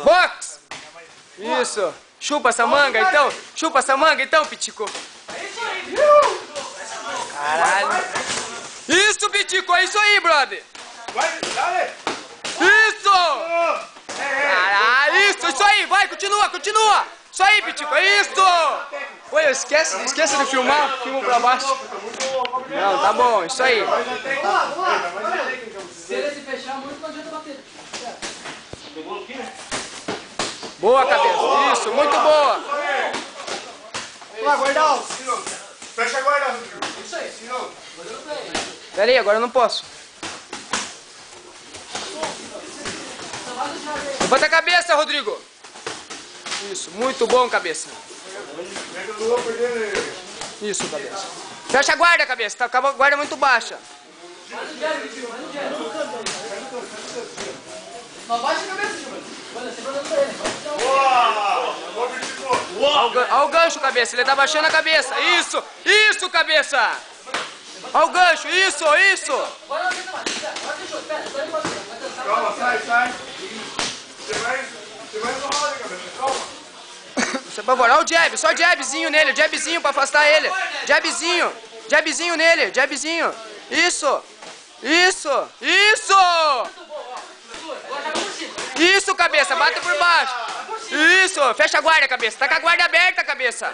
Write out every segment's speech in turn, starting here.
Box! Isso. Chupa essa manga então. Chupa essa manga então, Pitico. Caralho. Isso, Pitico. É isso aí, brother. Isso! Caralho, isso aí. Vai, continua, continua. Isso aí, Pitico. É isso. Oi, esquece de filmar. Filma pra baixo. Não, tá bom. Isso aí. Se ele se fechar muito, não adianta bater. Boa, cabeça. Isso, muito boa. Lá, guardão. Fecha a guarda, Rodrigo. Isso aí. Pera aí, agora eu não posso. Levanta a cabeça, Rodrigo. Isso, muito bom, cabeça. Isso, cabeça. Fecha a guarda, cabeça. Tá com a guarda muito baixa. Não baixa a cabeça, Gilberto. Olha, você vai dando pra ele. Olha o gancho, cabeça. Ele tá baixando a cabeça. Isso, isso, cabeça. Olha o gancho. Isso, isso. Calma, sai. Você vai enrolar, cabeça. Calma. Você vai olha o jab. Só jabzinho nele. Jabzinho pra afastar ele. Jabzinho. Jabzinho nele. Jabzinho. Isso. Isso. Isso. Isso, cabeça. Bate por baixo. Isso. Fecha a guarda, cabeça. Tá com a guarda aberta, cabeça.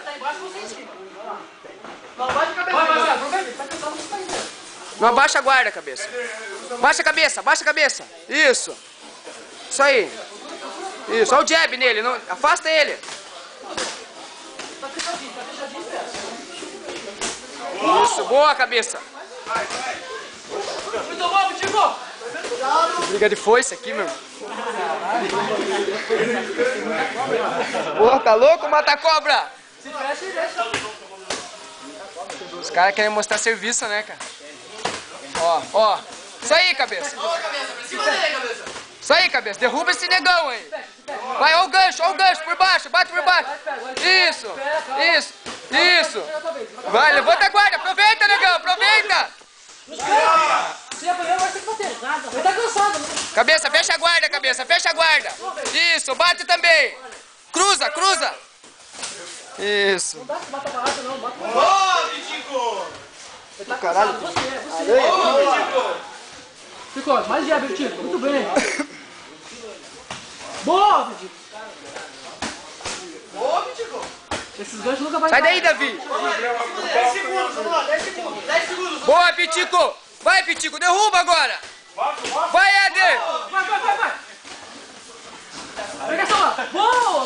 Não baixa a cabeça. Não abaixa a guarda, cabeça. Baixa a cabeça. Baixa a cabeça. Isso. Isso aí. Isso. Olha o jab nele. Não... Afasta ele. Tá fechadinho, pé. Isso. Boa, cabeça. Muito bom, Pitico. Briga de foice aqui, meu. Porra, tá louco, mata-cobra? Se fecha e deixa. Os caras querem mostrar serviço, né, cara? Ó. Isso aí, cabeça. Isso aí, cabeça. Derruba esse negão aí. Vai, ó o gancho, por baixo. Bate por baixo. Isso. Vai, levanta a guarda. Aproveita, negão, aproveita. Se apanhar, vai ter que bater. Ele tá cansado, né? Cabeça, fecha a guarda, cabeça. Fecha a guarda. Isso, bate também. Cruza. Isso. Não dá pra bater barata, não. Bate barata. Ô, Pitico! Ele tá cansado. Você. Ô, Pitico! Ficou, mais jab, Pitico. Muito bem. Boa, Pitico. Ô, Pitico! Esses ganchos nunca vai Sai daí, Davi. 10 segundos, vamos lá, 10 segundos. 10 segundos. Boa, Pitico. Vai, Pitico, derruba agora. Vai, Éder. Vai. Pega essa lá. Boa.